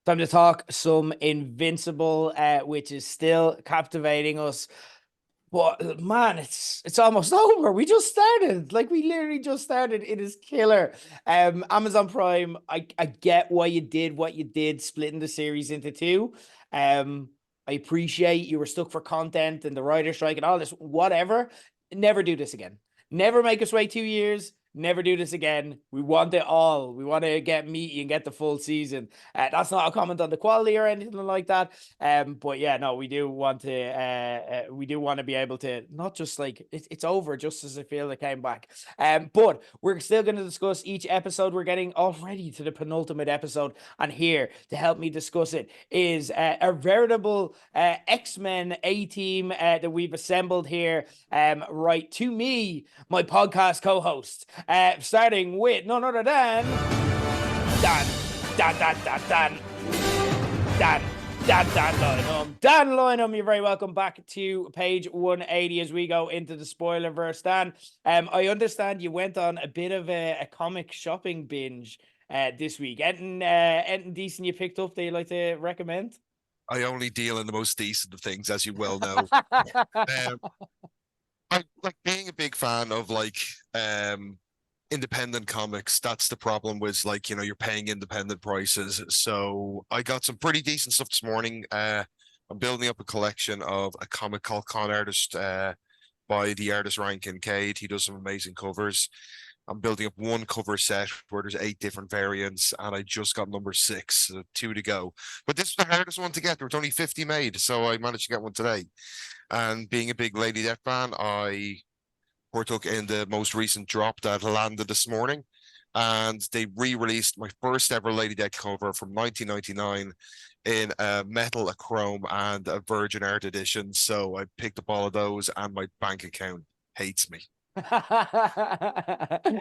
Time to talk some Invincible, which is still captivating us. But man, it's almost over. We just started. Like we literally just started. It is killer. Amazon Prime, I get why you did what you did, splitting the series into two. I appreciate you were stuck for content and the writer strike and all this, whatever. Never do this again. Never make us wait 2 years. Never do this again. We want it all. We want to get meaty and get the full season. That's not a comment on the quality or anything like that. But yeah, no, we do want to be able to not just like it's over just as I feel it came back. But we're still going to discuss each episode. We're getting already to the penultimate episode, and here to help me discuss it is a veritable X-Men A team that we've assembled here. Right to me, my podcast co-host. Starting with none other than Dan Loynham. Dan Loynham, you're very welcome back to page 180 as we go into the spoiler verse. Dan, I understand you went on a bit of a comic shopping binge this week. Anything decent you picked up that you'd like to recommend? I only deal in the most decent of things, as you well know. I like being a big fan of independent comics. That's the problem with you're paying independent prices. So I got some pretty decent stuff this morning. I'm building up a collection of a comic called Con Artist by the artist Ryan Kincaid. He does some amazing covers. I'm building up one cover set where there's 8 different variants, and I just got number 6, so 2 to go. But this is the hardest one to get. There was only 50 made, so I managed to get one today. And being a big Lady Death fan, I partook in the most recent drop that landed this morning, and they re-released my first ever Lady Death cover from 1999 in a metal, a chrome, and a Virgin Art edition. So I picked up all of those, and my bank account hates me. I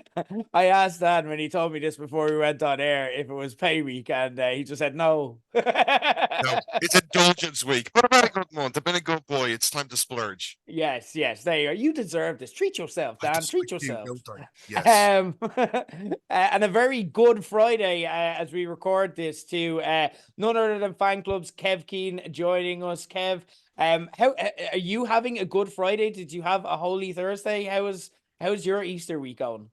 asked Dan when he told me this before we went on air if it was pay week, and he just said no. No, it's indulgence week. What about a good month? I've been a good boy. It's time to splurge. Yes, there you are. You deserve this. Treat yourself, I Dan. just Treat I do, yourself. don't I? Yes. And a very good Friday as we record this too. None other than fan clubs. Kev Keen joining us. Kev, how are you having a good Friday? Did you have a Holy Thursday? How's your Easter week going?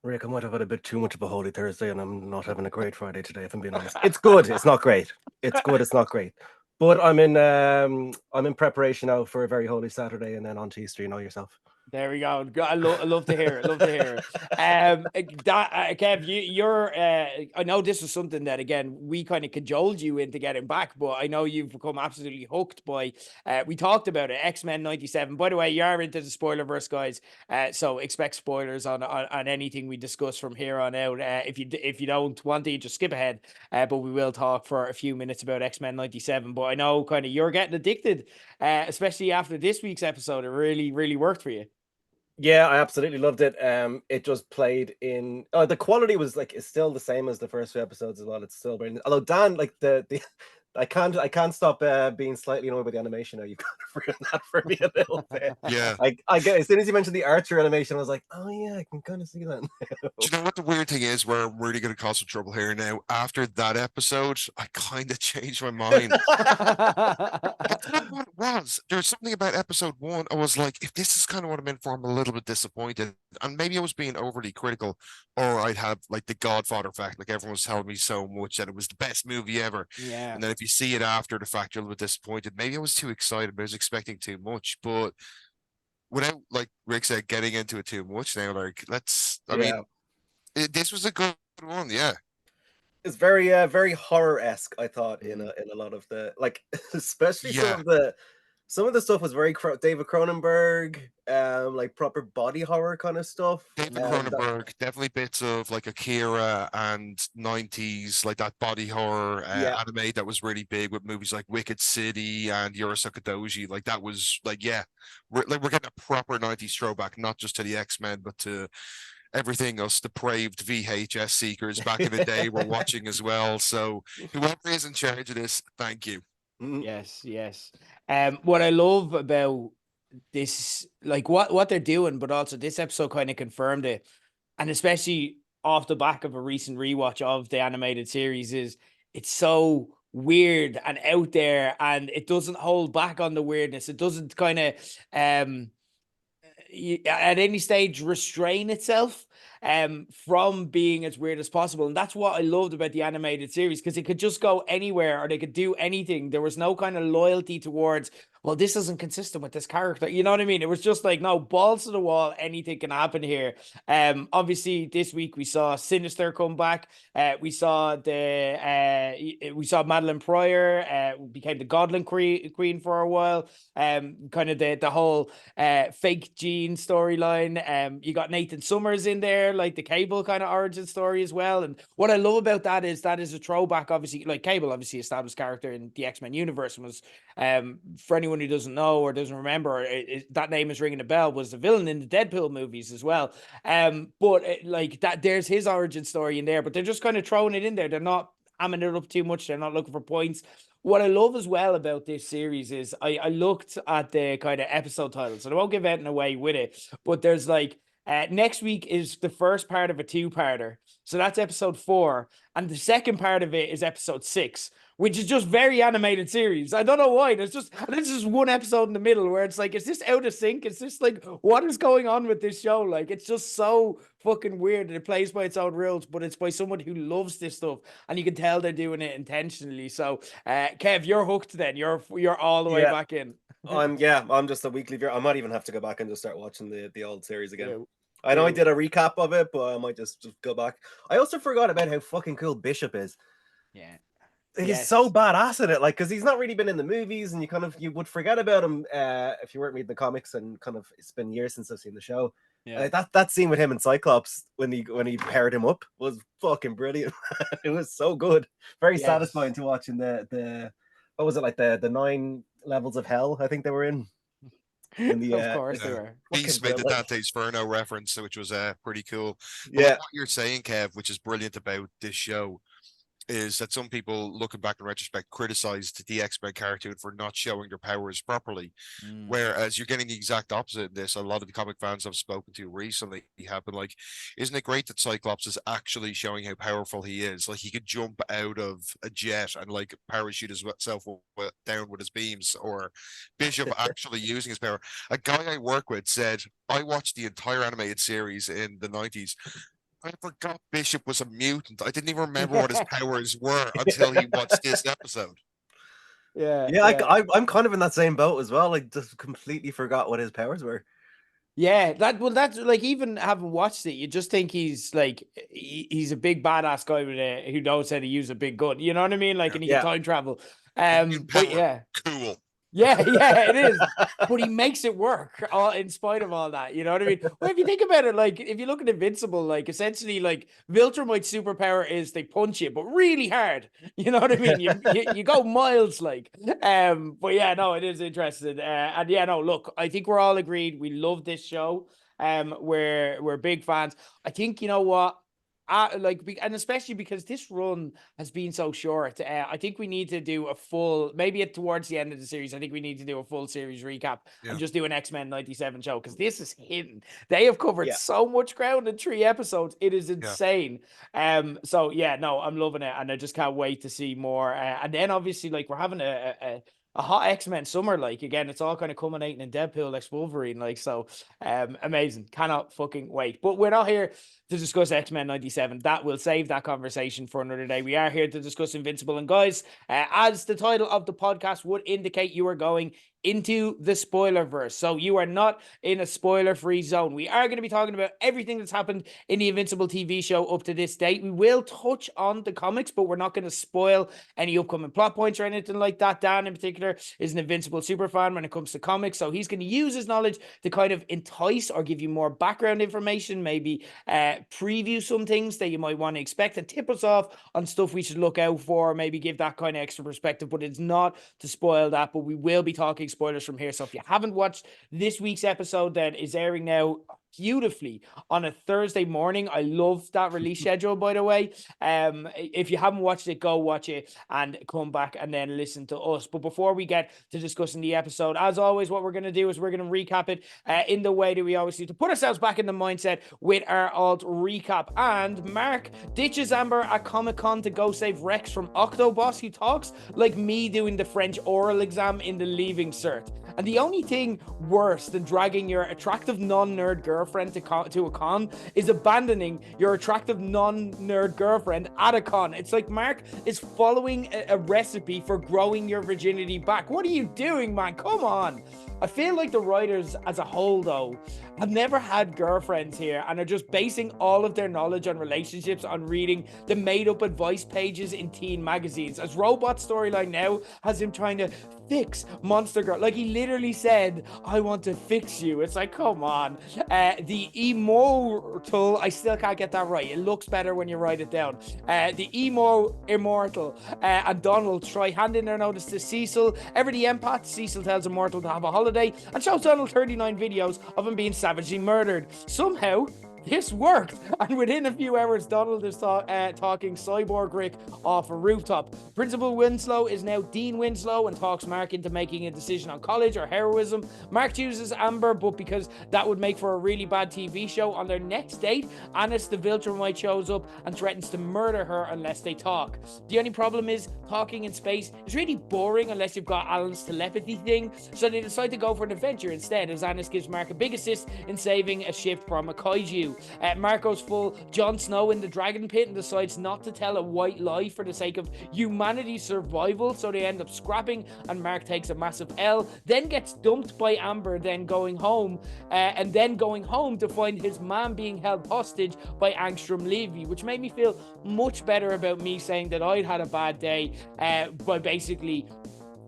Rick, I might have had a bit too much of a Holy Thursday, and I'm not having a great Friday today, if I'm being honest. It's good. It's not great. It's good. It's not great. But I'm in preparation now for a very holy Saturday, and then on to Easter. You know yourself. There we go. I love to hear it. Love to hear it. Kev, you're. I know this is something that again we kind of cajoled you into getting back, but I know you've become absolutely hooked by. We talked about it. X-Men '97. By the way, you are into the spoiler verse, guys. So expect spoilers on anything we discuss from here on out. If you don't want to, just skip ahead. But we will talk for a few minutes about X-Men '97. But I know kind of you're getting addicted, especially after this week's episode. It really worked for you. Yeah, I absolutely loved it. It just played in. The quality was it's still the same as the first 2 episodes as well. It's still brilliant. Although Dan, the I can't stop being slightly annoyed with the animation now. You've got to ruin that for me a little bit. Yeah. I get as soon as you mentioned the Archer animation, I was like, oh yeah, I can kind of see that. Do you know what the weird thing is? Where I'm really going to cause some trouble here now. After that episode, I kind of changed my mind. I don't know what it was. There's something about episode 1. I was like, if this is kind of what I'm in for, I'm a little bit disappointed. And maybe I was being overly critical, or I'd have like the Godfather fact, like everyone was telling me so much that it was the best movie ever. Yeah. And then if you see it after the fact, you're a little bit disappointed. Maybe I was too excited, but I was expecting too much. But without, like Rick said, getting into it too much now, this was a good one, yeah. It's very horror-esque, I thought, in a lot of the especially some of the stuff was very David Cronenberg, like proper body horror kind of stuff. David Cronenberg, definitely bits of like Akira and 90s, like that body horror anime that was really big with movies like Wicked City and Urusaka Doji. Like that was we're getting a proper 90s throwback, not just to the X-Men, but to everything us depraved VHS seekers back in the day were watching as well. So whoever is in charge of this, thank you. Yes. What I love about this, like what they're doing, but also this episode kind of confirmed it, and especially off the back of a recent rewatch of the animated series, is it's so weird and out there, and it doesn't hold back on the weirdness. It doesn't kind of at any stage restrain itself from being as weird as possible. And that's what I loved about the animated series, because it could just go anywhere or they could do anything. There was no kind of loyalty towards, well, this isn't consistent with this character. You know what I mean? It was just like, no, balls to the wall, anything can happen here. Obviously this week we saw Sinister come back. We saw Madeline Pryor became the Godlin Queen for a while. Kind of the whole fake Jean storyline. You got Nathan Summers in there, like the Cable kind of origin story as well. And what I love about that is a throwback, obviously, like Cable, obviously established character in the X-Men universe, and was for anyone who doesn't know or doesn't remember, that name is ringing a bell, was the villain in the Deadpool movies as well. But like that, there's his origin story in there, but they're just kind of throwing it in there. They're not hamming it up too much. They're not looking for points. What I love as well about this series is I looked at the kind of episode titles, and I won't give anything away with it, but there's like next week is the first part of a two-parter. So that's episode 4. And the second part of it is episode 6, which is just very animated series. I don't know why. There's just one episode in the middle where it's like, is this out of sync? Is this like, what is going on with this show? Like, it's just so fucking weird, and it plays by its own rules, but it's by someone who loves this stuff, and you can tell they're doing it intentionally. So, Kev, you're hooked. Then you're all the way back in. I'm just a weekly viewer. I might even have to go back and just start watching the old series again. Yeah. I know I did a recap of it, but I might just go back. I also forgot about how fucking cool Bishop is. Yeah. He's so badass at it, like, because he's not really been in the movies, and you would forget about him if you weren't reading the comics, and kind of it's been years since I've seen the show. Yeah, that scene with him and Cyclops when he paired him up was fucking brilliant. It was so good, very satisfying to watch. In the what was it, like the 9 levels of hell, I think they were in. Of course they were. Beast made the Dante's Inferno reference, which was pretty cool. But Yeah, like what you're saying, Kev, which is brilliant about this show, is that some people, looking back in retrospect, criticized the X-Men cartoon for not showing their powers properly. Whereas you're getting the exact opposite in this. A lot of the comic fans I've spoken to recently have been like, isn't it great that Cyclops is actually showing how powerful he is? Like, he could jump out of a jet and like parachute himself down with his beams, or Bishop actually using his power. A guy I work with said, I watched the entire animated series in the 90s. I forgot Bishop was a mutant. I didn't even remember what his powers were until he watched this episode. I'm kind of in that same boat as well. Like, just completely forgot what his powers were. Yeah, that's like, even having watched it, you just think he's like he's a big badass guy with who knows how to use a big gun. You know what I mean? Like, and he can time travel. But yeah, cool. Yeah, it is. But he makes it work in spite of all that. You know what I mean? Well, if you think about it, like, if you look at Invincible, like, essentially, like, Viltrumite's superpower is they punch you, but really hard. You know what I mean? You go miles, like. But yeah, no, it is interesting. And yeah, no, look, I think we're all agreed. We love this show. We're big fans. I think, you know what? And especially because this run has been so short, I think we need to do a full, maybe towards the end of the series, I think we need to do a full series recap and just do an X-Men 97 show, because this is hidden. They have covered so much ground in 3 episodes. It is insane. So yeah, no, I'm loving it, and I just can't wait to see more. And then obviously, like, we're having a hot X-Men summer. Like, again, it's all kind of culminating in Deadpool x Wolverine, like, so amazing. Cannot fucking wait. But we're not here to discuss X-Men 97. That will save that conversation for another day. We are here to discuss Invincible. And guys, as the title of the podcast would indicate, you are going into the spoiler verse. So you are not in a spoiler-free zone. We are going to be talking about everything that's happened in the Invincible TV show up to this date. We will touch on the comics, but we're not going to spoil any upcoming plot points or anything like that. Dan, in particular, is an Invincible superfan when it comes to comics, so he's going to use his knowledge to kind of entice or give you more background information, maybe preview some things that you might want to expect, and tip us off on stuff we should look out for, maybe give that kind of extra perspective. But it's not to spoil that, but we will be talking spoilers from here. So if you haven't watched this week's episode that is airing now beautifully on a Thursday morning. I love that release schedule, by the way. If you haven't watched it, go watch it and come back and then listen to us. But before we get to discussing the episode, as always, what we're going to do is we're going to recap it in the way that we always do to put ourselves back in the mindset with our alt recap. And Mark ditches Amber at Comic-Con to go save Rex from Octobos, who talks like me doing the French oral exam in the Leaving Cert. And the only thing worse than dragging your attractive non-nerd girlfriend to a con is abandoning your attractive non-nerd girlfriend at a con. It's like Mark is following a recipe for growing your virginity back. What are you doing, man? Come on. I feel like the writers as a whole, though, have never had girlfriends here and are just basing all of their knowledge on relationships on reading the made-up advice pages in teen magazines. As Robot's storyline now has him trying to fix Monster Girl. Like, he literally said, I want to fix you. It's like, come on. The immortal, I still can't get that right. It looks better when you write it down. The immortal and Donald try handing their notice to Cecil. Ever the empath, Cecil tells Immortal to have a holiday and shows Donald 39 videos of him being savagely murdered. Somehow, this worked, and within a few hours, Donald is talking Cyborg Rick off a rooftop. Principal Winslow is now Dean Winslow and talks Mark into making a decision on college or heroism. Mark chooses Amber, but because that would make for a really bad TV show, on their next date, Anis the Viltrumite shows up and threatens to murder her unless they talk. The only problem is, talking in space is really boring unless you've got Alan's telepathy thing, so they decide to go for an adventure instead, as Anis gives Mark a big assist in saving a ship from a kaiju. Mark goes full Jon Snow in the dragon pit and decides not to tell a white lie for the sake of humanity's survival, so they end up scrapping and Mark takes a massive L, then gets dumped by Amber, then going home to find his man being held hostage by Angstrom Levy, which made me feel much better about me saying that I'd had a bad day by basically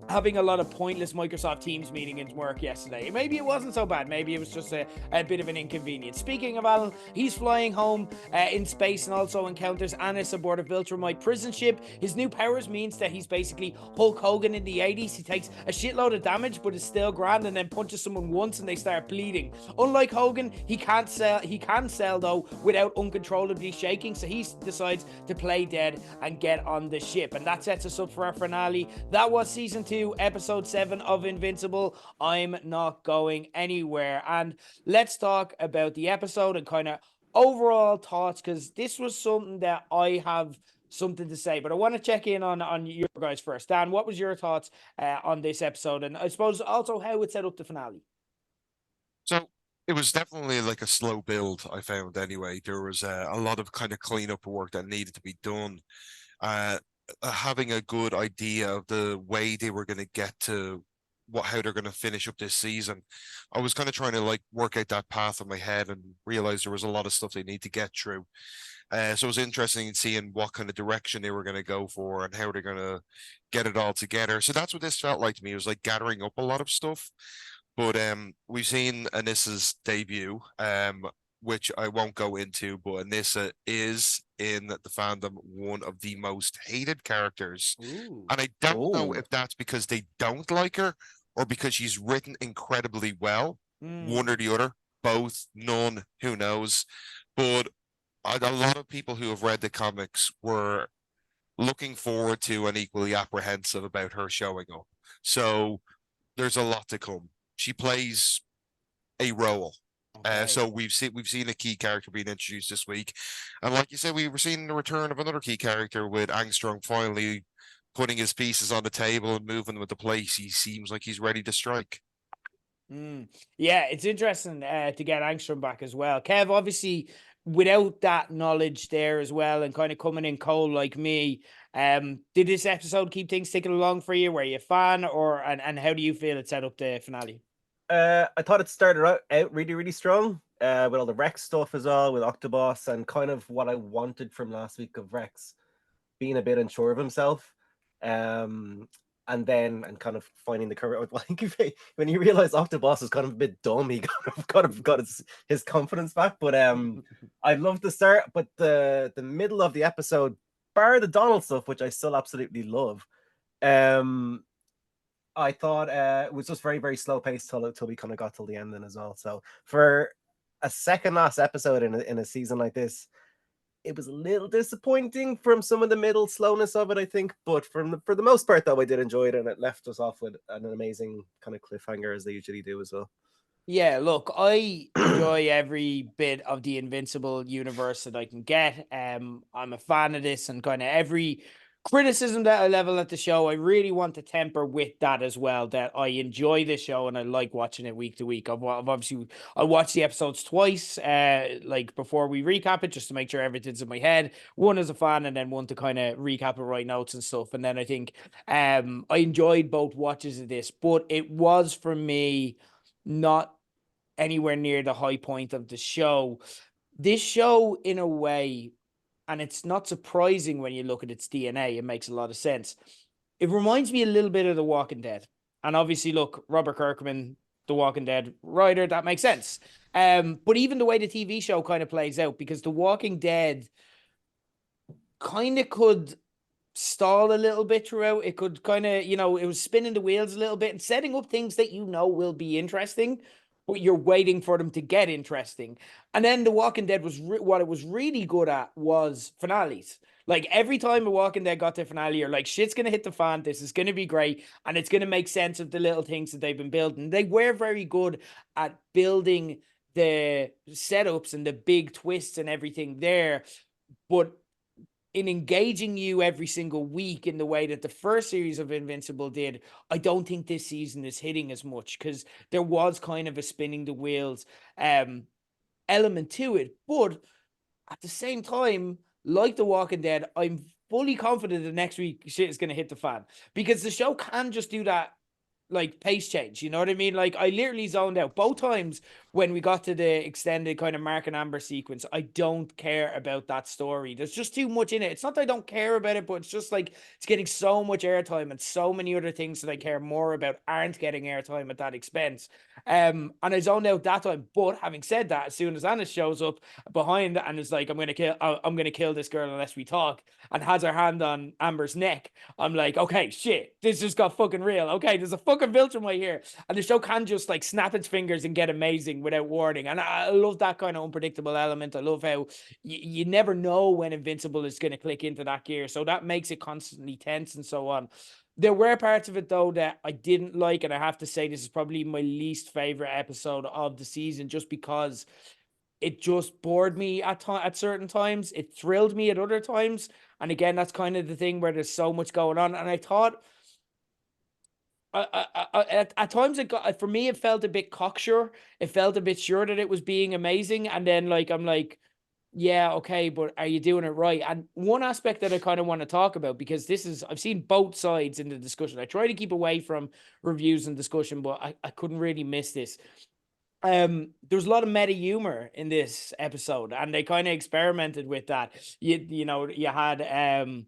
having a lot of pointless Microsoft Teams meeting in work yesterday. Maybe it wasn't so bad. Maybe it was just a bit of an inconvenience. Speaking of Alan, he's flying home in space and also encounters Anis aboard a Viltrumite prison ship. His new powers means that he's basically Hulk Hogan in the 80s. He takes a shitload of damage but is still grand and then punches someone once and they start bleeding. Unlike Hogan, he can sell though without uncontrollably shaking, so he decides to play dead and get on the ship. And that sets us up for our finale. That was season 2, episode 7 of Invincible. I'm not going anywhere. And let's talk about the episode and kind of overall thoughts, because this was something that I have something to say, but I want to check in on your guys first. Dan, what was your thoughts on this episode, and I suppose also how it set up the finale? So it was definitely like a slow build, I found anyway. There was a lot of kind of cleanup work that needed to be done. Having a good idea of the way they were going to get to how they're going to finish up this season. I was kind of trying to like work out that path in my head and realize there was a lot of stuff they need to get through. So it was interesting seeing what kind of direction they were going to go for and how they're going to get it all together. So that's what this felt like to me. It was like gathering up a lot of stuff. But we've seen Anissa's debut, which I won't go into, but Anissa is in the fandom one of the most hated characters. Ooh. And I don't know Ooh. if that's because they don't like her or because she's written incredibly well. One or the other, both, none, who knows. But a lot of people who have read the comics were looking forward to and equally apprehensive about her showing up. So there's a lot to come. She plays a role. Okay. So we've seen a key character being introduced this week, and like you said, we were seeing the return of another key character with Angstrom finally putting his pieces on the table and moving them into place. He seems like he's ready to strike. Yeah, it's interesting to get Angstrom back as well. Kev, obviously, without that knowledge there as well, and kind of coming in cold like me, did this episode keep things ticking along for you? Were you a fan, and how do you feel it set up the finale? I thought it started out really, really strong with all the Rex stuff as well, with Octobos, and kind of what I wanted from last week of Rex being a bit unsure of himself. And kind of finding the courage. I think when you realize Octobos is kind of a bit dumb, he kind of got his confidence back. But I love the start, but the middle of the episode, bar the Donald stuff, which I still absolutely love. I thought it was just very, very slow paced till we kind of got till the ending as well. So for a second last episode in a season like this, it was a little disappointing from some of the middle slowness of it, I think. But for the most part, though, I did enjoy it, and it left us off with an amazing kind of cliffhanger, as they usually do as well. Yeah, look, I enjoy every bit of the Invincible universe that I can get. I'm a fan of this, and kind of every criticism that I level at the show, I really want to temper with that as well, that I enjoy this show and I like watching it week to week. I've obviously I watched the episodes twice, like before we recap it, just to make sure everything's in my head. One as a fan, and then one to kind of recap and write notes and stuff. And then I think I enjoyed both watches of this, but it was for me not anywhere near the high point of the show. This show, in a way, and it's not surprising when you look at its DNA, it makes a lot of sense. It reminds me a little bit of The Walking Dead. And obviously, look, Robert Kirkman, The Walking Dead writer, that makes sense. But even the way the TV show kind of plays out, because The Walking Dead kind of could stall a little bit throughout. It could kind of, it was spinning the wheels a little bit and setting up things that will be interesting, but you're waiting for them to get interesting. And then The Walking Dead was what it was really good at was finales. Like every time a Walking Dead got to a finale, you're like, shit's going to hit the fan. This is going to be great. And it's going to make sense of the little things that they've been building. They were very good at building the setups and the big twists and everything there. But in engaging you every single week in the way that the first series of Invincible did, I don't think this season is hitting as much, because there was kind of a spinning the wheels element to it. But at the same time, like The Walking Dead, I'm fully confident that next week shit is going to hit the fan, because the show can just do that like pace change, you know what I mean? Like I literally zoned out both times when we got to the extended kind of Mark and Amber sequence. I don't care about that story. There's just too much in it. It's not that I don't care about it, but it's just like it's getting so much airtime, and so many other things that I care more about aren't getting airtime at that expense. And I zoned out that time. But having said that, as soon as Anna shows up behind and is like, I'm gonna kill this girl unless we talk, and has her hand on Amber's neck, I'm like, okay, shit, this just got fucking real. Okay, there's a fucking Viltrum right here. And the show can just like snap its fingers and get amazing without warning. And I love that kind of unpredictable element. I love how you never know when Invincible is going to click into that gear. So that makes it constantly tense and so on. There were parts of it, though, that I didn't like. And I have to say, this is probably my least favorite episode of the season, just because it just bored me at certain times. It thrilled me at other times. And again, that's kind of the thing where there's so much going on. And I thought, at times it got, for me, it felt a bit cocksure. It felt a bit sure that it was being amazing. And then like, I'm like, yeah, okay, but are you doing it right? And one aspect that I kind of want to talk about, because I've seen both sides in the discussion. I try to keep away from reviews and discussion, but I couldn't really miss this. There's a lot of meta humor in this episode, and they kind of experimented with that. You had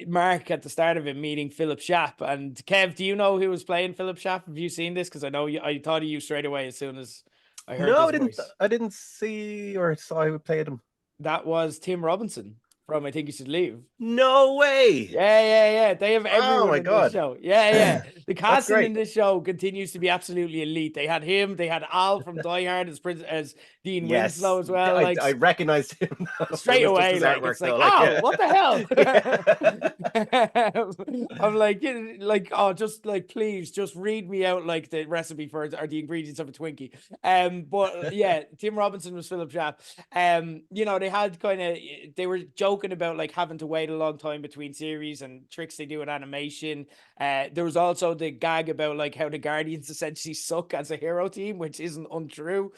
Mark at the start of it meeting Philip Schaff. And Kev, do you know who was playing Philip Schaff? Have you seen this? Because I know I thought of you straight away as soon as I heard No, his voice. I didn't see or saw who played him. That was Tim Robinson from I Think You Should Leave. No way. Yeah. They have everyone my in God. this show. Yeah. The casting great. in this show continues to be absolutely elite. They had him. They had Al from Die Hard as Dean Winslow as well. I recognized him straight away. Like it's like, oh, what the hell? I'm like, oh, just like, please, just read me out like the recipe for or the ingredients of a Twinkie. But yeah, Tim Robinson was Philip Schaff. They had they were joking about like having to wait a long time between series and tricks they do with animation. There was also the gag about like how the Guardians essentially suck as a hero team, which isn't untrue.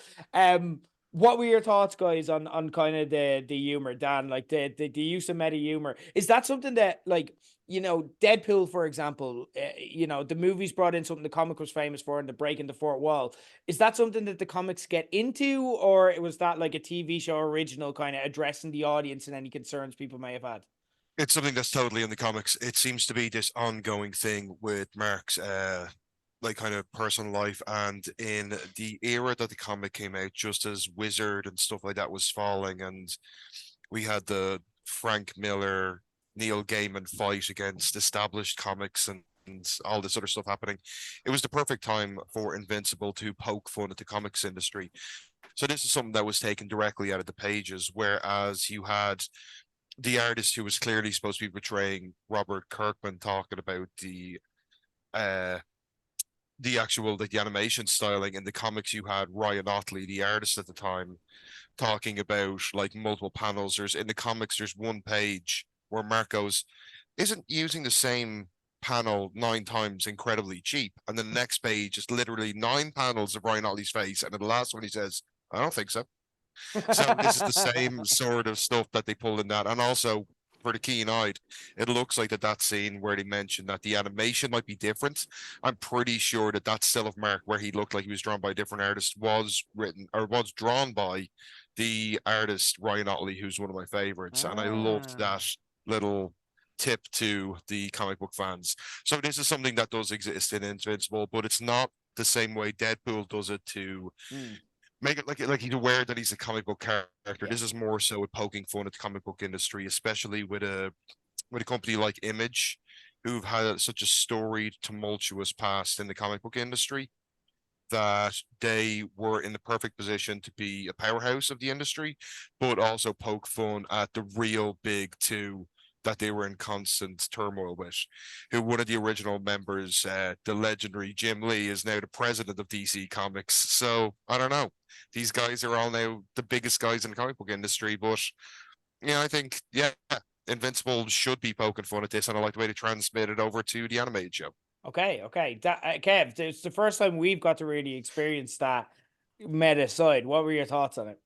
What were your thoughts, guys, on kind of the humor, Dan? Like the use of meta humor, is that something that, like, Deadpool, for example, the movies brought in something the comic was famous for, and the breaking the fourth wall. Is that something that the comics get into, or was that like a TV show original kind of addressing the audience and any concerns people may have had? It's something that's totally in the comics. It seems to be this ongoing thing with Mark's like kind of personal life, and in the era that the comic came out, just as Wizard and stuff like that was falling, and we had the Frank Miller, Neil Gaiman fight against established comics and all this other stuff happening. It was the perfect time for Invincible to poke fun at the comics industry. So this is something that was taken directly out of the pages, whereas you had the artist who was clearly supposed to be portraying Robert Kirkman talking about uh the actual like the animation styling. In the comics you had Ryan Otley, the artist at the time, talking about like multiple panels. There's in the comics there's one page where Marcos isn't using the same panel 9 times incredibly cheap, and then the next page is literally 9 panels of Ryan Otley's face, and then the last one he says, I don't think so. So this is the same sort of stuff that they pulled in that. And also for the keen-eyed, it looks like that scene where they mentioned that the animation might be different. I'm pretty sure that still of Mark where he looked like he was drawn by a different artist was written or was drawn by the artist Ryan Otley, who's one of my favorites. And I loved that little tip to the comic book fans. So this is something that does exist in Invincible, but it's not the same way Deadpool does it to make it like he's aware that he's a comic book character. Yeah. This is more so with poking fun at the comic book industry, especially with a company like Image, who've had such a storied, tumultuous past in the comic book industry, that they were in the perfect position to be a powerhouse of the industry, but also poke fun at the real big two that they were in constant turmoil with. Who one of the original members, the legendary Jim Lee, is now the president of DC Comics. So I don't know. These guys are all now the biggest guys in the comic book industry, but I think Invincible should be poking fun at this, and I like the way they transmit it over to the animated show. Okay. Kev, it's the first time we've got to really experience that meta side. What were your thoughts on it?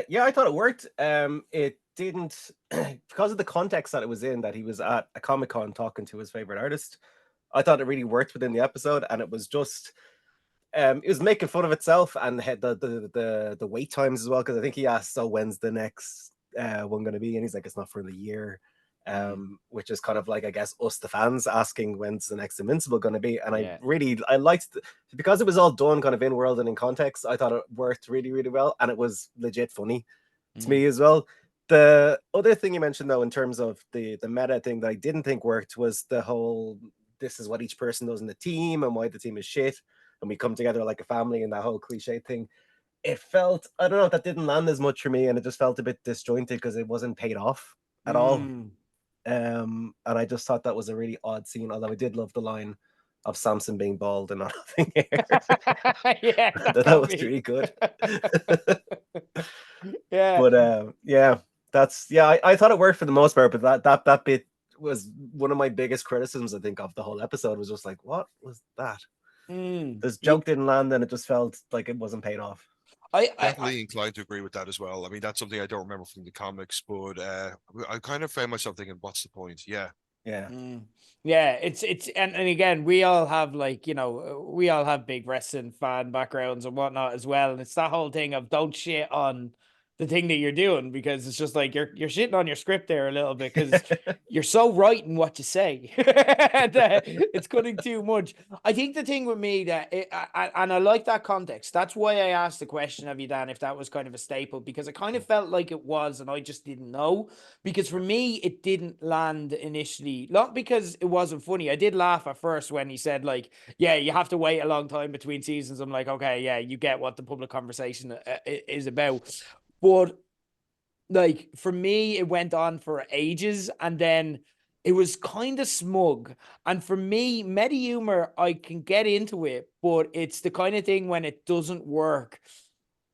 Yeah, I thought it worked. It didn't because of the context that it was in, that he was at a Comic-Con talking to his favorite artist. I thought it really worked within the episode, and it was just it was making fun of itself and had the wait times as well, because I think he asked, so when's the next one going to be, and he's like, it's not for the year. Which is kind of like, I guess, us the fans asking when's the next Invincible going to be. And I liked because it was all done kind of in world and in context. I thought it worked really, really well, and it was legit funny to me as well. The other thing you mentioned though, in terms of the meta thing that I didn't think worked, was the whole, this is what each person does in the team and why the team is shit, and we come together like a family, and that whole cliche thing. It felt, I don't know, that didn't land as much for me, and it just felt a bit disjointed because it wasn't paid off at all. And I just thought that was a really odd scene, although I did love the line of Samson being bald and not having hair. Yeah, that was really good. Yeah, but I thought it worked for the most part, but that bit was one of my biggest criticisms, I think, of the whole episode. Was just like, what was that? This joke didn't land, and it just felt like it wasn't paid off. I definitely inclined to agree with that as well. I mean, that's something I don't remember from the comics, but I kind of found myself thinking, what's the point? Yeah. Yeah, it's and again, we all have, like, we all have big wrestling fan backgrounds and whatnot as well, and it's that whole thing of don't shit on the thing that you're doing, because it's just like you're shitting on your script there a little bit, because you're so right in what you say that it's cutting too much. I think the thing with me that and I like that context. That's why I asked the question of you, Dan, if that was kind of a staple, because I kind of felt like it was, and I just didn't know. Because for me, it didn't land initially, not because it wasn't funny. I did laugh at first when he said, like, yeah, you have to wait a long time between seasons. I'm like, okay, yeah, you get what the public conversation is about. But like, for me, it went on for ages, and then it was kind of smug. And for me, meta humor, I can get into it, but it's the kind of thing when it doesn't work.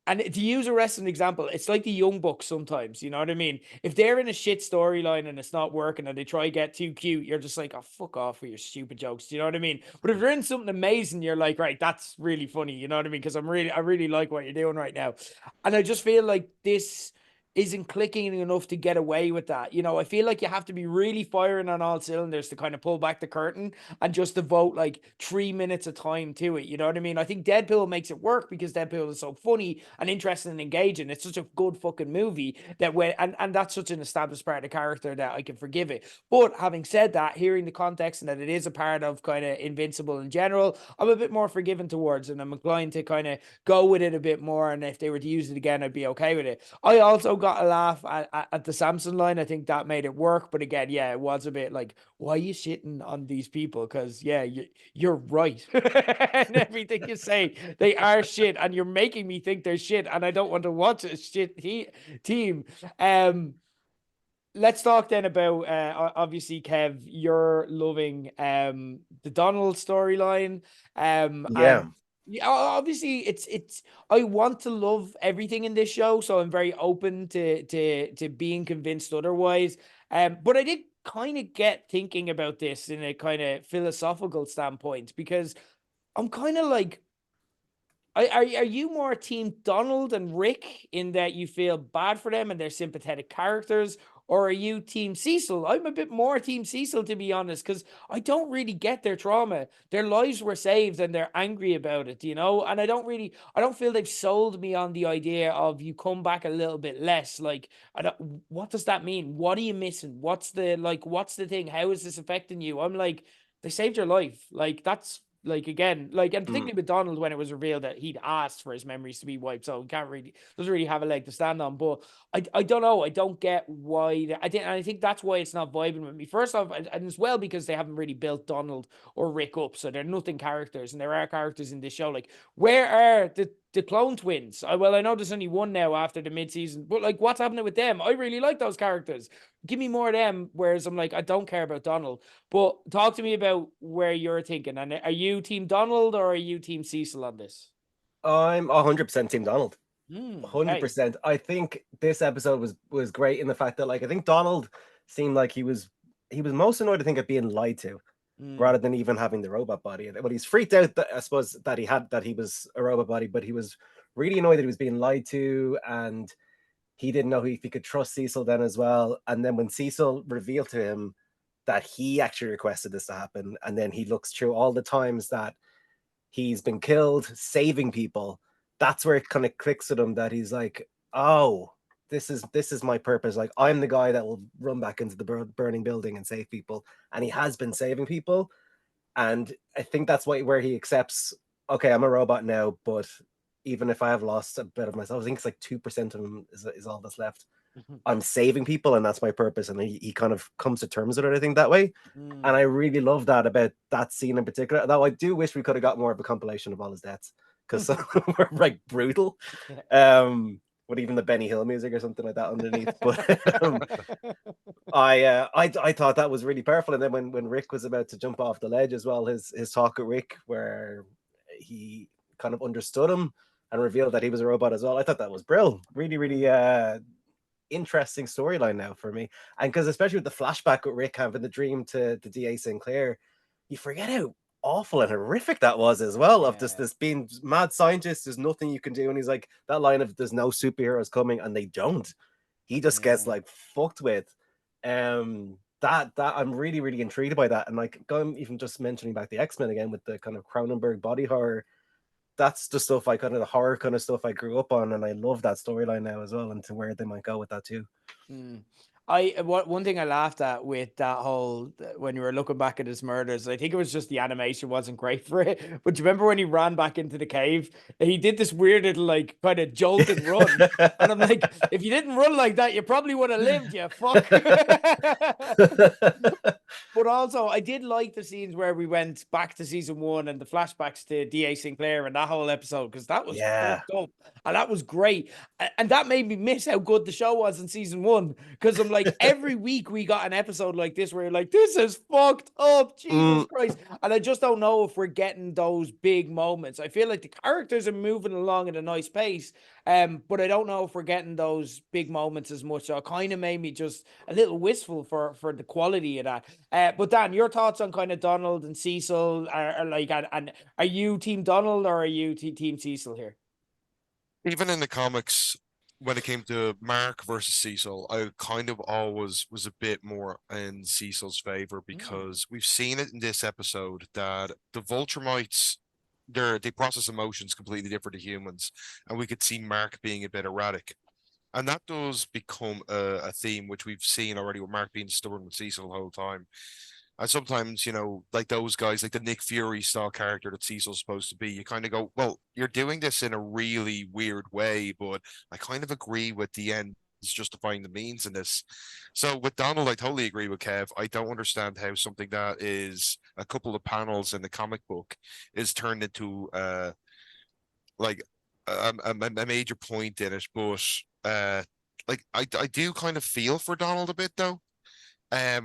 And to use a wrestling example, it's like the Young Bucks sometimes, you know what I mean? If they're in a shit storyline and it's not working and they try to get too cute, you're just like, oh, fuck off with your stupid jokes. Do you know what I mean? But if you're in something amazing, you're like, right, that's really funny. You know what I mean? Because I really like what you're doing right now. And I just feel like this isn't clicking enough to get away with that. I feel like you have to be really firing on all cylinders to kind of pull back the curtain and just devote like 3 minutes of time to it. You know what I mean? I think Deadpool makes it work because Deadpool is so funny and interesting and engaging. It's such a good fucking movie that and that's such an established part of the character that I can forgive it. But having said that, hearing the context and that it is a part of kind of Invincible in general, I'm a bit more forgiving towards, and I'm inclined to kind of go with it a bit more. And if they were to use it again, I'd be okay with it. I also got a laugh at the Samson line. I think that made it work. But again, yeah, it was a bit like, why are you shitting on these people? Because yeah, you're right. And everything you say, they are shit, and you're making me think they're shit, and I don't want to watch a shit team. Let's talk then about obviously, Kev, you're loving the Donald storyline. Yeah. And yeah, obviously it's I want to love everything in this show, so I'm very open to being convinced otherwise. But I did kind of get thinking about this in a kind of philosophical standpoint, because I'm kind of like, are you more team Donald and Rick in that you feel bad for them and they're sympathetic characters, or are you team Cecil? I'm a bit more team Cecil, to be honest, because I don't really get their trauma. Their lives were saved and they're angry about it, you know? And I don't feel they've sold me on the idea of you come back a little bit less. Like, what does that mean? What are you missing? What's the thing? How is this affecting you? I'm like, they saved your life. Like, that's like, again, like, and Mm. particularly with Donald, when it was revealed that he'd asked for his memories to be wiped, so he doesn't really have a leg to stand on. But I don't know, I don't get why I think that's why it's not vibing with me. First off, and as well because they haven't really built Donald or Rick up, so they're nothing characters, and there are characters in this show. Like, where are the clone twins? Well, I know there's only one now after the mid-season, but like, what's happening with them? I really like those characters. Give me more of them. Whereas I'm like, I don't care about Donald. But talk to me about where you're thinking. And are you team Donald or are you team Cecil on this? I'm 100% team Donald. Okay. 100%. I think this episode was great in the fact that, like, I think Donald seemed like he was most annoyed, I think, at being lied to, rather than even having the robot body. But he's freaked out that, I suppose, that he was a robot body, but he was really annoyed that he was being lied to, and he didn't know if he could trust Cecil then as well. And then when Cecil revealed to him that he actually requested this to happen, and then he looks through all the times that he's been killed saving people, that's where it kind of clicks with him that he's like, oh, this is my purpose. Like, I'm the guy that will run back into the burning building and save people, and he has been saving people. And I think that's where he accepts, okay, I'm a robot now, but even if I have lost a bit of myself, I think it's like 2% of him is all that's left. I'm saving people, and that's my purpose. And he kind of comes to terms with it, I think, that way. And I really love that about that scene in particular. Though I do wish we could have got more of a compilation of all his deaths, because some of them were like brutal. With even the Benny Hill music or something like that underneath. But I thought that was really powerful. And then when Rick was about to jump off the ledge as well, his talk with Rick, where he kind of understood him and revealed that he was a robot as well. I thought that was brilliant. Really, really interesting storyline now for me. And because especially with the flashback with Rick having the dream to DA Sinclair, you forget how awful and horrific that was as well. Of this being mad scientist, there's nothing you can do. And he's like, that line of there's no superheroes coming, and they don't. He just gets like fucked with. That I'm really, really intrigued by that. And like going even just mentioning back the X-Men again with the kind of Cronenberg body horror, that's the stuff I kind of the horror kind of stuff I grew up on, and I love that storyline now as well, and to where they might go with that too. One thing I laughed at with that whole, when you were looking back at his murders, I think it was just the animation wasn't great for it. But do you remember when he ran back into the cave? He did this weird little like kind of jolt and run, and I'm like, if you didn't run like that, you probably would have lived. You fuck. But also, I did like the scenes where we went back to season 1 and the flashbacks to DA Sinclair and that whole episode, because that was fucked up and that was great. And that made me miss how good the show was in season 1, because I'm like, every week we got an episode like this where you're like, this is fucked up, Jesus Christ. And I just don't know if we're getting those big moments. I feel like the characters are moving along at a nice pace, but I don't know if we're getting those big moments as much. So it kind of made me just a little wistful for the quality of that. But Dan, your thoughts on kind of Donald and Cecil are like, and are you team Donald or are you team Cecil here? Even in the comics, when it came to Mark versus Cecil, I kind of always was a bit more in Cecil's favor, because we've seen it in this episode that the Vulturemites, they process emotions completely different to humans, and we could see Mark being a bit erratic. And that does become a theme which we've seen already with Mark being stubborn with Cecil the whole time. And sometimes, like those guys, like the Nick Fury style character that Cecil's supposed to be, you kind of go, well, you're doing this in a really weird way, but I kind of agree with the end justifying the means in this. So with Donald, I totally agree with Kev. I don't understand how something that is a couple of panels in the comic book is turned into like a major point in it. But like I do kind of feel for Donald a bit though.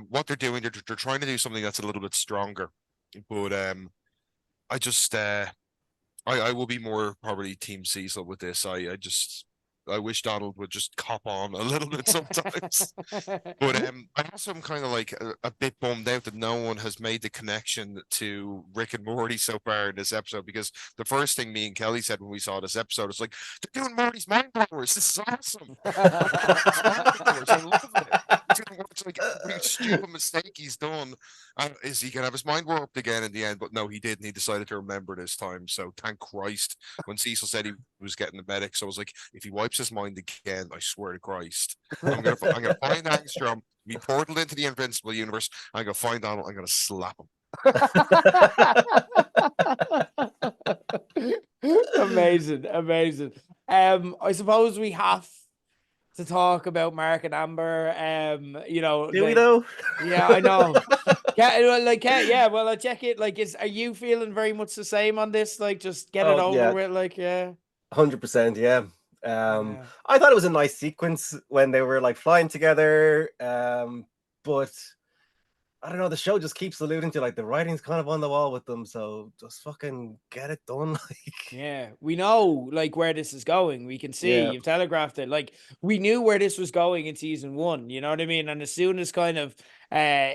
What they're doing, they're trying to do something that's a little bit stronger. But I just I will be more probably Team Cecil with this. I wish Donald would just cop on a little bit sometimes. But I also am kind of like a bit bummed out that no one has made the connection to Rick and Morty so far in this episode, because the first thing me and Kelly said when we saw this episode was like, they're doing Morty's mind blowers. This is awesome. Morty's mind blowers. I love it. He's gonna watch like every stupid mistake he's done. Is he gonna have his mind warped again in the end? But no, he didn't. He decided to remember this time. So thank Christ. When Cecil said he was getting the medics, I was like, if he wipes his mind again, I swear to Christ, I'm gonna find Angstrom, be portaled into the Invincible universe. I'm gonna find Donald. I'm gonna slap him. Amazing, amazing. I suppose we have to talk about Mark and Amber. Do we though? Yeah, I know. Yeah, well, I check it. Like, are you feeling very much the same on this? Like, just get it over yeah, with. Like, yeah, 100%. Yeah. yeah. I thought it was a nice sequence when they were like flying together. But I don't know, the show just keeps alluding to like the writing's kind of on the wall with them, so just fucking get it done. Like, Yeah, we know like where this is going. We can see yeah, you've telegraphed it. Like we knew where this was going in season 1. You know what I mean? And as soon as kind of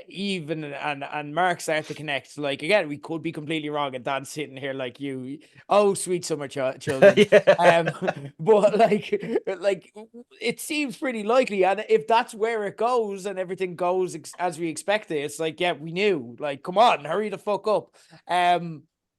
Eve and Mark start to connect, like again, we could be completely wrong. And Dan's sitting here like you, oh sweet summer children. yeah, But like it seems pretty likely. And if that's where it goes and everything goes as we expect it, it's like yeah, we knew. Like come on, hurry the fuck up.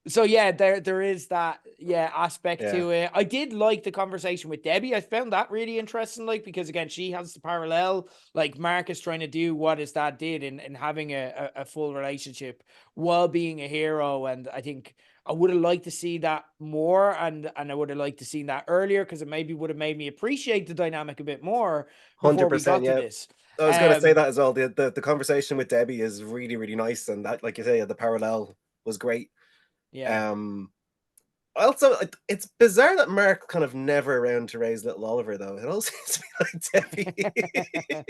So yeah, there is that aspect yeah, to it. I did like the conversation with Debbie. I found that really interesting, like because again, she has the parallel. Like Mark is trying to do what his dad did in having a full relationship while being a hero, and I think I would have liked to see that more, and I would have liked to see that earlier because it maybe would have made me appreciate the dynamic a bit more before we 100%. got to Yeah, this. I was going to say that as well. The conversation with Debbie is really really nice, and that, like you say, the parallel was great. Yeah. Also, it's bizarre that Mark kind of never around to raise little Oliver, though. It all seems to be like Debbie.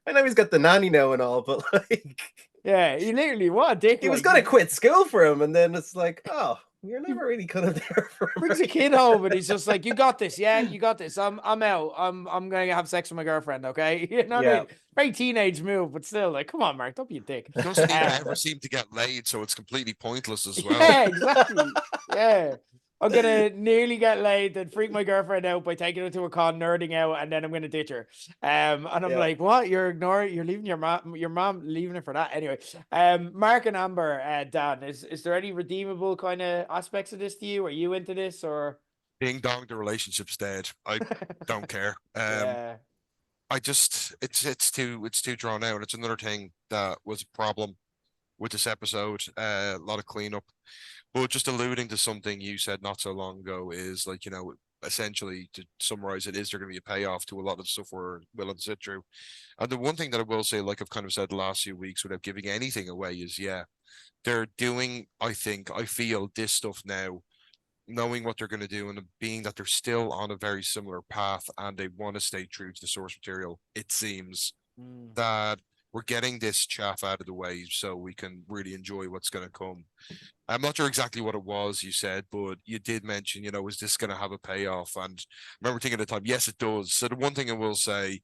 I know he's got the nanny now and all, but like, Yeah, he literally what a dick. he was Like, going to quit school for him, and then it's like, oh, you're he never really kind of there for him. brings a kid home and he's just like, "You got this, yeah, you got this. I'm out. I'm gonna have sex with my girlfriend, okay?" You know what I Yeah. mean? Very teenage move, but still, like, come on, Mark, don't be a dick. He doesn't even Um, ever seem to get laid, so it's completely pointless as well. yeah, exactly. Yeah. I'm gonna nearly get laid, then freak my girlfriend out by taking her to a con, nerding out, and then I'm gonna ditch her. And I'm Yeah. like, what? You're leaving your mom leaving her for that. Anyway, Mark and Amber, Dan, is there any redeemable kind of aspects of this to you? Are you into this or Ding dong, the relationship's dead. I don't care. yeah. I just it's too drawn out. It's another thing that was a problem with this episode. A lot of cleanup. But just alluding to something you said not so long ago is like, essentially to summarize it, is there going to be a payoff to a lot of the stuff we're willing to sit through? And the one thing that I will say, like I've kind of said the last few weeks without giving anything away, is they're doing, I feel this stuff now, knowing what they're going to do and being that they're still on a very similar path and they want to stay true to the source material. It seems that we're getting this chaff out of the way so we can really enjoy what's going to come. I'm not sure exactly what it was you said, but you did mention, is this going to have a payoff? And I remember thinking at the time, yes, it does. So the one thing I will say,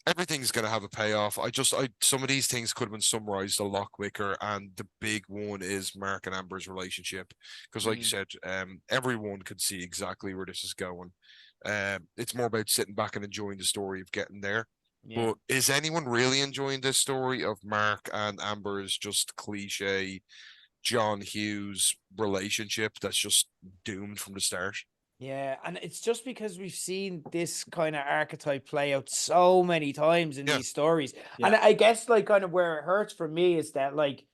everything's going to have a payoff. Some of these things could have been summarized a lot quicker. And the big one is Mark and Amber's relationship. Because like you said, everyone could see exactly where this is going. It's more about sitting back and enjoying the story of getting there. Yeah. But is anyone really enjoying this story of Mark and Amber's just cliche John Hughes relationship that's just doomed from the start? Yeah, and it's just because we've seen this kind of archetype play out so many times in Yeah. these stories. Yeah. And I guess like kind of where it hurts for me is that like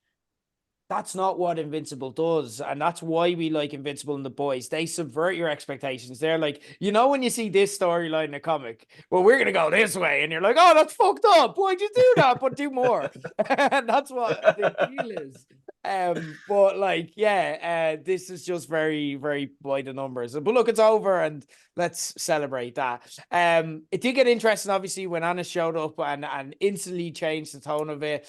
that's not what Invincible does. And that's why we like Invincible and the boys. They subvert your expectations. They're like, when you see this storyline in a comic, well, we're going to go this way. And you're like, oh, that's fucked up. Why'd you do that? But do more. And that's what the deal is. But like, yeah, this is just very, very by the numbers. But look, it's over and let's celebrate that. It did get interesting, obviously, when Anna showed up and instantly changed the tone of it.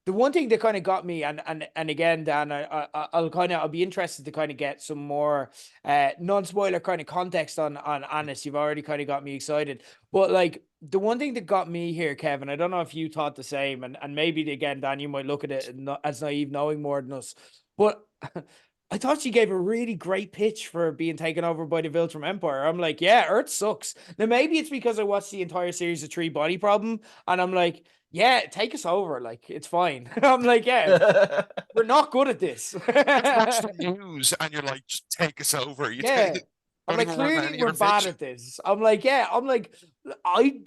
The one thing that kind of got me, and again, Dan, I'll be interested to kind of get some more non-spoiler kind of context on Annis. You've already kind of got me excited, but like the one thing that got me here, Kevin, I don't know if you thought the same, and maybe again, Dan, you might look at it as naive, knowing more than us, but I thought she gave a really great pitch for being taken over by the Viltrum Empire. I'm like, yeah, Earth sucks. Now maybe it's because I watched the entire series of Three Body Problem, and I'm like, yeah, take us over. Like, it's fine. I'm like, yeah, we're not good at this. Just watch the news and you're like, just take us over. You Yeah. I'm don't like, even remember clearly any of we're your bad fiction. at this. I'm like,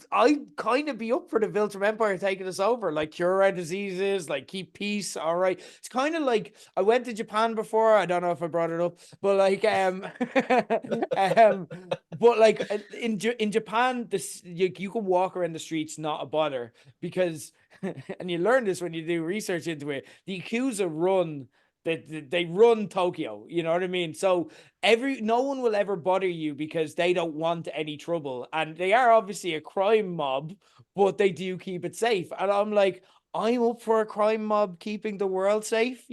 I'd kind of be up for the Viltrum Empire taking us over, like cure our diseases, like keep peace. All right. It's kind of like I went to Japan before. I don't know if I brought it up, but like, but like in Japan, this you can walk around the streets, not a bother, because and you learn this when you do research into it. The Yakuza run. They run Tokyo, you know what I mean? So no one will ever bother you because they don't want any trouble. And they are obviously a crime mob, but they do keep it safe. And I'm like, I'm up for a crime mob keeping the world safe,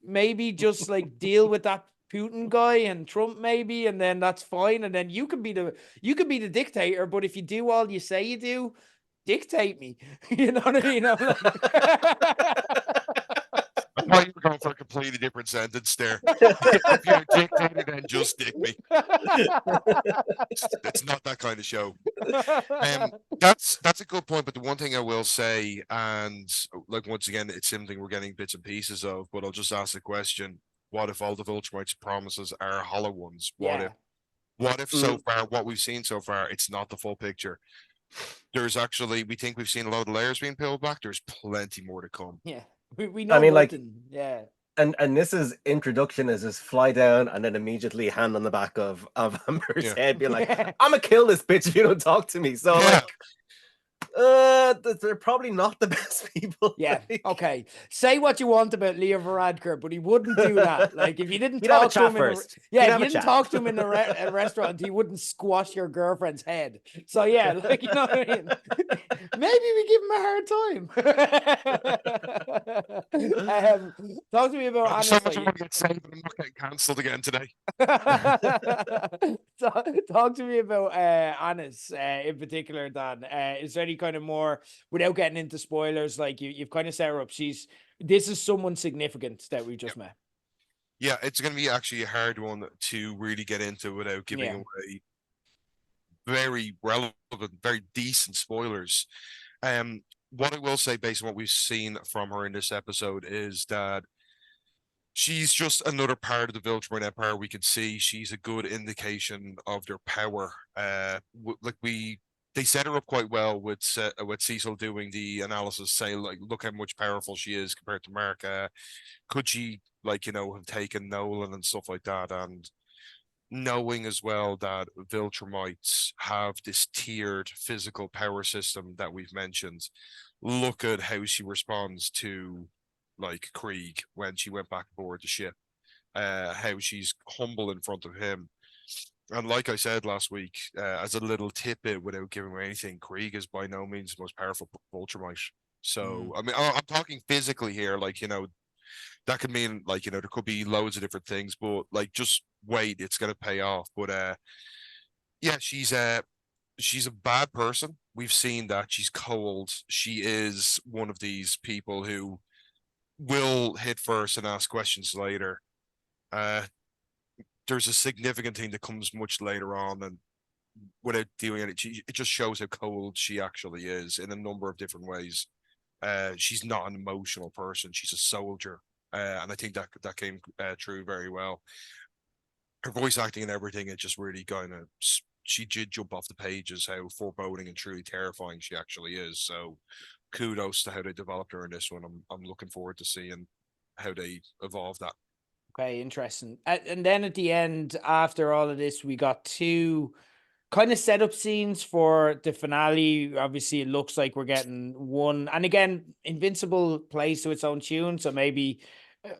Maybe just like deal with that Putin guy and Trump maybe, and then that's fine. And then you can be the dictator, but if you do all you say you do, dictate me. You know what I mean? I'm like I thought you were going for a completely different sentence there. If you're a dictator, then just dick me. It's not that kind of show. That's a good point. But the one thing I will say, and like once again, it's something we're getting bits and pieces of. But I'll just ask the question: what if all the Viltrumites' promises are hollow ones? Yeah. What if so far what we've seen so far, it's not the full picture? We think we've seen a lot of the layers being peeled back. There's plenty more to come. Yeah. We I know mean, like, nothing. Yeah. and this is introduction is just fly down and then immediately hand on the back of Amber's Yeah. head, being like, "I'm gonna kill this bitch if you don't talk to me." So Yeah. like, they're probably not the best people. Yeah. Like, Okay. Say what you want about Leo Varadkar, but he wouldn't do that. Like if you didn't He'd have a talk to chat him first. yeah, He'd if have you a didn't chat. talk to him in a restaurant, he wouldn't squash your girlfriend's head. So yeah, like you know what I mean. Maybe we give him a hard time. Talk to me about I'm so Honest. much want to get saved, but I'm not getting cancelled again today. Talk to me about Annis in particular, Dan. Is there any kind of more, without getting into spoilers, like you've kind of set her up? This is someone significant that we just met. Yeah, it's going to be actually a hard one to really get into without giving away very relevant, very decent spoilers. What I will say based on what we've seen from her in this episode is that she's just another part of the Viltrum Empire. We can see she's a good indication of their power. They set her up quite well with Cecil doing the analysis, saying like, look how much powerful she is compared to Mark. Could she have taken Nolan and stuff like that? And knowing as well that Viltrumites have this tiered physical power system that we've mentioned. Look at how she responds to like Krieg when she went back aboard the ship. How she's humble in front of him. And like I said last week, as a little tidbit without giving away anything, Krieg is by no means the most powerful Viltrumite. So, I mean, I'm talking physically here, that could mean there could be loads of different things, but just wait, it's gonna pay off. But yeah, she's a bad person. We've seen that she's cold. She is one of these people who will hit first and ask questions later. There's a significant thing that comes much later on, and without doing it, it just shows how cold she actually is in a number of different ways. She's not an emotional person. She's a soldier. And I think that came true very well. Her voice acting and everything, it just really she did jump off the pages how foreboding and truly terrifying she actually is. So kudos to how they developed her in this one. I'm looking forward to seeing how they evolve that. Okay, interesting. And then at the end, after all of this, we got two kind of setup scenes for the finale. Obviously, it looks like we're getting one. And again, Invincible plays to its own tune. So maybe,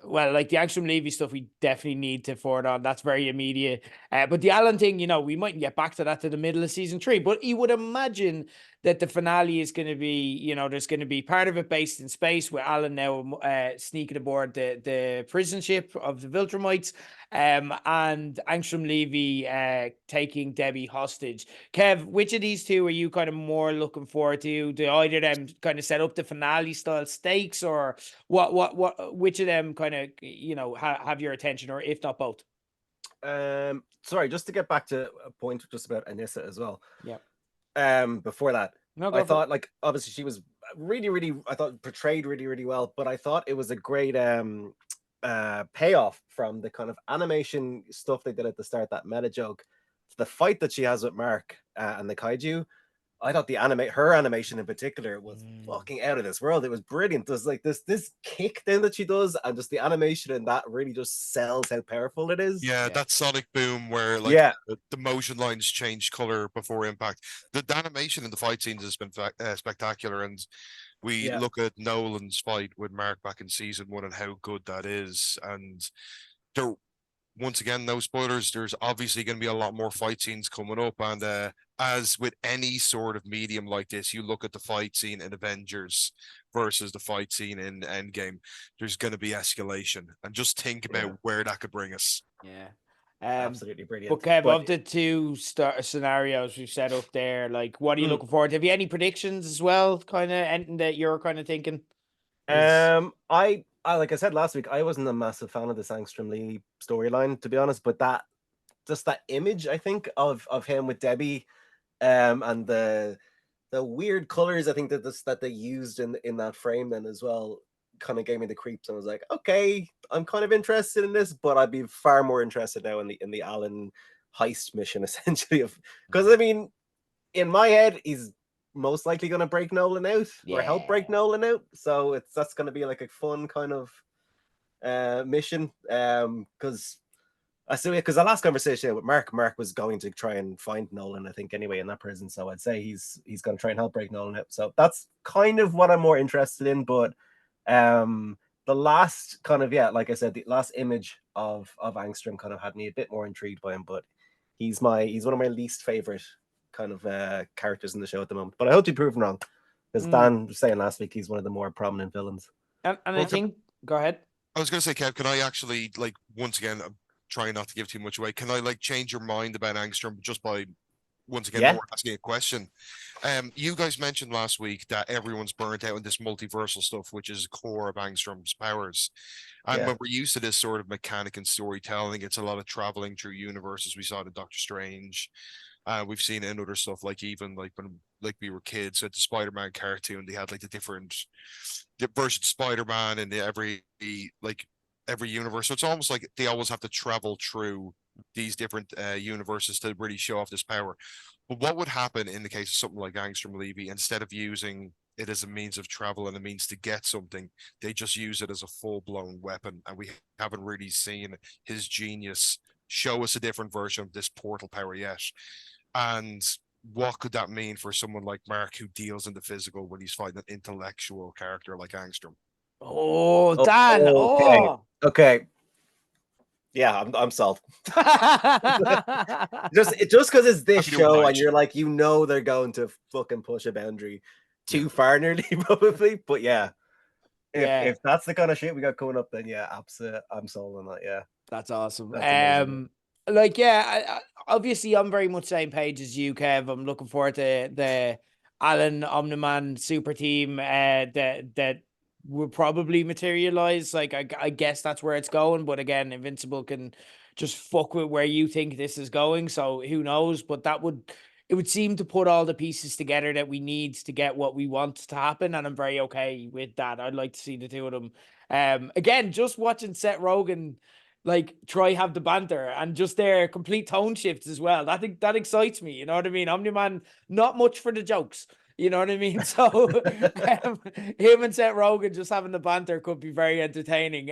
well, like the Angstrom Levy stuff, we definitely need to forward on. That's very immediate. But the Alan thing, we mightn't get back to that to the middle of season 3. But you would imagine that the finale is going to be, there's going to be part of it based in space with Alan now sneaking aboard the prison ship of the Viltrumites, and Angstrom Levy taking Debbie hostage. Kev, which of these two are you kind of more looking forward to? Do either of them kind of set up the finale style stakes, or which of them kind of have your attention, or if not both? Sorry, just to get back to a point just about Anissa as well. Yeah. Before that, No, I thought like obviously she was really I thought portrayed really well, but I thought it was a great payoff from the kind of animation stuff they did at the start, that meta joke, the fight that she has with Mark and the kaiju. I thought her animation in particular was fucking out of this world. It was brilliant. There's like this kick then that she does, and just the animation and that really just sells how powerful it is. Yeah, that sonic boom where like the motion lines change color before impact. The animation in the fight scenes has been spectacular, and we look at Nolan's fight with Mark back in season 1 and how good that is. And there, once again, no spoilers, there's obviously going to be a lot more fight scenes coming up. And as with any sort of medium like this, you look at the fight scene in Avengers versus the fight scene in Endgame, there's going to be escalation. And just think about where that could bring us. Yeah. Absolutely brilliant. But Kev, of the two scenarios we've set up there, like, what are you looking forward to? Have you any predictions as well? Kind of anything that you're kind of thinking? I like I said last week, I wasn't a massive fan of the Angstrom Lee storyline, to be honest. But that image, I think, of him with Debbie, and the weird colors, I think that they used in that frame then as well, kind of gave me the creeps. I was like, okay, I'm kind of interested in this, but I'd be far more interested now in the Alan heist mission, essentially. Because I mean, in my head, he's most likely going to break Nolan out or help break Nolan out. So that's going to be like a fun kind of mission. Because the last conversation with Mark was going to try and find Nolan, I think, anyway, in that prison. So I'd say he's going to try and help break Nolan out. So that's kind of what I'm more interested in. But the last kind of, like I said, the last image of Angstrom kind of had me a bit more intrigued by him. But he's one of my least favorite kind of characters in the show at the moment. But I hope to be proven wrong, because Dan was saying last week he's one of the more prominent villains. And I think, go ahead. I was going to say, Kev, can I actually, like, once again, I'm trying not to give too much away, can I like change your mind about Angstrom just by once again more asking a question? You guys mentioned last week that everyone's burnt out in this multiversal stuff, which is core of Angstrom's powers. And when we're used to this sort of mechanic and storytelling, it's a lot of traveling through universes. We saw it in Doctor Strange. We've seen it in other stuff, like even like when we were kids at the Spider-Man cartoon, they had like the version of Spider-Man in every universe. So it's almost like they always have to travel through these different universes to really show off this power. But what would happen in the case of something like Angstrom Levy, instead of using it as a means of travel and a means to get something, they just use it as a full-blown weapon, and we haven't really seen his genius show us a different version of this portal power yet. And what could that mean for someone like Mark, who deals in the physical when he's fighting an intellectual character like Angstrom? Oh, Dan. Okay. Yeah, I'm sold. just because it's this show and you're like, they're going to fucking push a boundary too far nearly, probably. But if that's the kind of shit we got coming up, then absolutely, I'm sold on that. Yeah, that's awesome. That's Obviously I'm very much same page as you, Kev. I'm looking forward to the Alan Omni-Man super team that will probably materialize. Like I guess that's where it's going, but again, Invincible can just fuck with where you think this is going, so who knows. But it would seem to put all the pieces together that we need to get what we want to happen, and I'm very okay with that. I'd like to see the two of them. Again, just watching Seth Rogen like try have the banter and just their complete tone shifts as well. That excites me. You know what I mean? Omni-Man, not much for the jokes. You know what I mean? So him and Seth Rogen just having the banter could be very entertaining.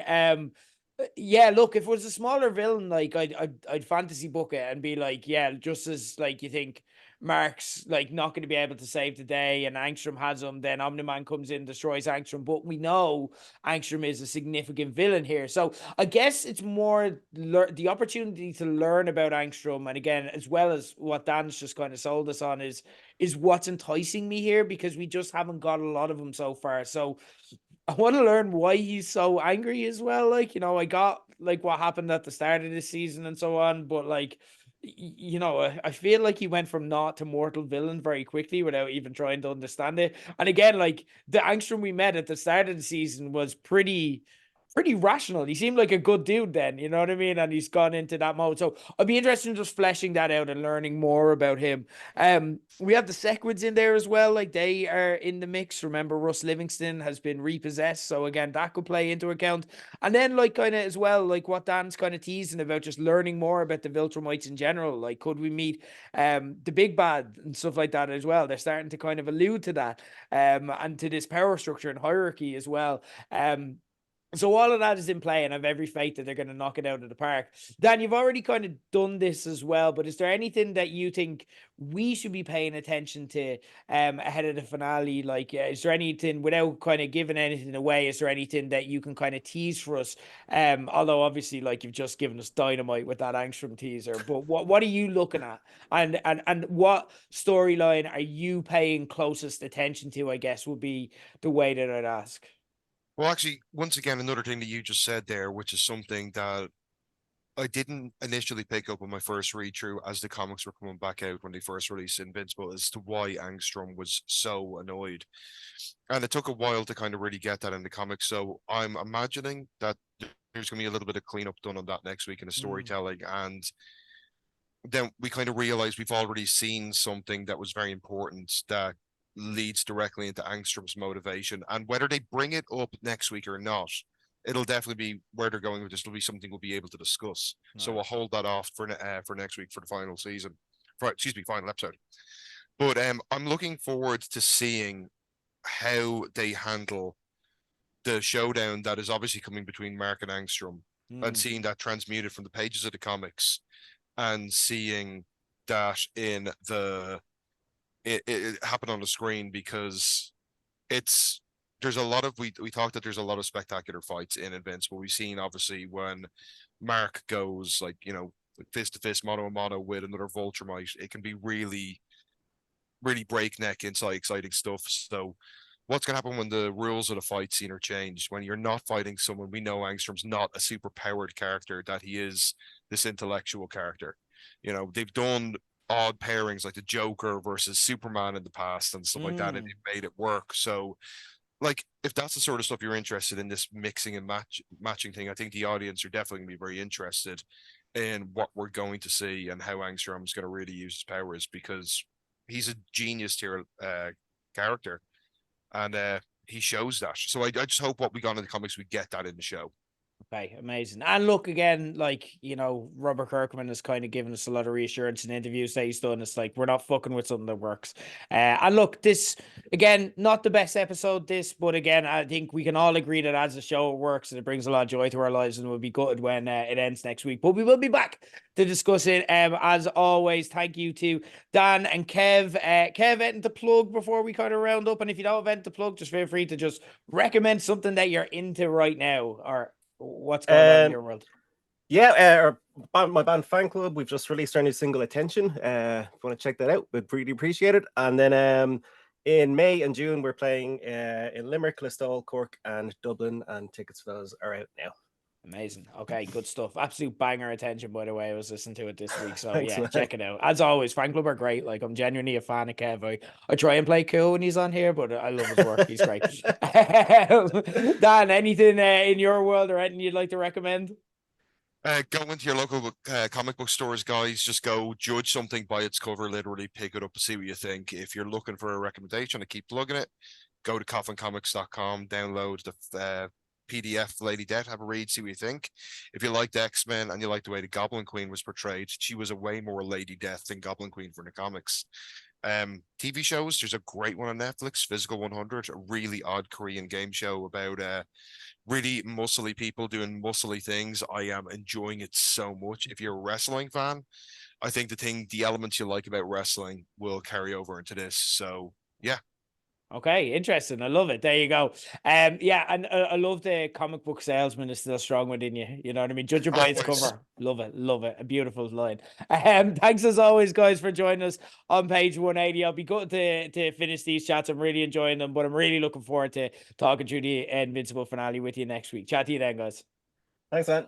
Yeah, look, if it was a smaller villain, like I'd fantasy book it and be like, yeah, just as like you think Mark's like not going to be able to save the day and Angstrom has him, then Omni-Man comes in, destroys Angstrom. But we know Angstrom is a significant villain here. So I guess it's more the opportunity to learn about Angstrom. And again, as well as what Dan's just kind of sold us on is what's enticing me here, because we just haven't got a lot of them so far. So I want to learn why he's so angry as well. Like, I got like what happened at the start of this season and so on, but like, I feel like he went from not to mortal villain very quickly without even trying to understand it. And again, like the Angstrom we met at the start of the season was pretty rational. He seemed like a good dude then, you know what I mean? And he's gone into that mode. So I'd be interested in just fleshing that out and learning more about him. We have the Sequids in there as well. Like they are in the mix. Remember, Russ Livingston has been repossessed. So again, that could play into account. And then like kind of as well, like what Dan's kind of teasing about, just learning more about the Viltrumites in general. Like could we meet the big bad and stuff like that as well? They're starting to kind of allude to that and to this power structure and hierarchy as well. So all of that is in play, and I have every faith that they're going to knock it out of the park. Dan, you've already kind of done this as well, but is there anything that you think we should be paying attention to ahead of the finale? Like, is there anything, without kind of giving anything away, is there anything that you can kind of tease for us? Although obviously, like you've just given us dynamite with that Angstrom teaser, but what are you looking at, and what storyline are you paying closest attention to? I guess would be the way that I'd ask. Well, actually, once again, another thing that you just said there, which is something that I didn't initially pick up on my first read through as the comics were coming back out when they first released Invincible, as to why Angstrom was so annoyed. And it took a while to kind of really get that in the comics. So I'm imagining that there's going to be a little bit of cleanup done on that next week in the storytelling. And then we kind of realize we've already seen something that was very important that leads directly into Angstrom's motivation. And whether they bring it up next week or not, it'll definitely be where they're going with this. Will be something we'll be able to discuss. So we'll hold that off for next week for the final season, final episode. But I'm looking forward to seeing how they handle the showdown that is obviously coming between Mark and Angstrom, and seeing that transmuted from the pages of the comics, and seeing that in it happen on the screen, because there's a lot of we talked that there's a lot of spectacular fights in Invincible. We've seen obviously when Mark goes like fist to fist, mano a mano with another Viltrumite, it can be really breakneck inside exciting stuff. So what's going to happen when the rules of the fight scene are changed, when you're not fighting someone? We know Angstrom's not a super powered character, that he is this intellectual character. They've done odd pairings like the Joker versus Superman in the past and stuff like that, and it made it work. So like if that's the sort of stuff you're interested in, this mixing and matching thing, I think the audience are definitely going to be very interested in what we're going to see and how Angstrom's going to really use his powers, because he's a genius tier character, and he shows that. So I just hope what we got in the comics, we get that in the show. Okay, amazing. And look, again, like, Robert Kirkman has kind of given us a lot of reassurance in interviews that he's done. It's like, we're not fucking with something that works. And look, this, again, not the best episode, but again, I think we can all agree that as a show, it works and it brings a lot of joy to our lives, and we'll be good when it ends next week. But we will be back to discuss it. As always, thank you to Dan and Kev. Kev, anything to plug before we kind of round up? And if you don't have anything to plug, just feel free to just recommend something that you're into right now, or what's going on in your world. Yeah, my band Fan Club, we've just released our new single Attention. If you want to check that out, we'd really appreciate it. And then in May and June, we're playing in Limerick, Listowel, Cork, and Dublin, and tickets for those are out now. Amazing. Okay, good stuff. Absolute banger. Attention, by the way. I was listening to it this week. So Thanks, yeah, man. check it out. As always, Fan Club are great. Like, I'm genuinely a fan of Kev. I try and play cool when he's on here, but I love his work. He's great. Dan, anything in your world or anything you'd like to recommend? Go into your local comic book stores, guys. Just go judge something by its cover, literally pick it up and see what you think. If you're looking for a recommendation to keep plugging it, go to coffincomics.com, download the PDF Lady Death, have a read, see what you think. If you liked X-Men and you like the way the Goblin Queen was portrayed, she was a way more Lady Death than Goblin Queen for the comics. TV shows, there's a great one on Netflix, Physical 100, a really odd Korean game show about really muscly people doing muscly things. I am enjoying it so much. If you're a wrestling fan, I think the elements you like about wrestling will carry over into this. So yeah. Okay, interesting. I love it. There you go. Yeah, and I love the comic book salesman is still strong within you. You know what I mean? Judge it by its Always. cover. Love it. Love it. A beautiful line. Thanks as always, guys, for joining us on page 180. I'll be good to finish these chats. I'm really enjoying them, but I'm really looking forward to talking through the Invincible finale with you next week. Chat to you then, guys. Thanks, man.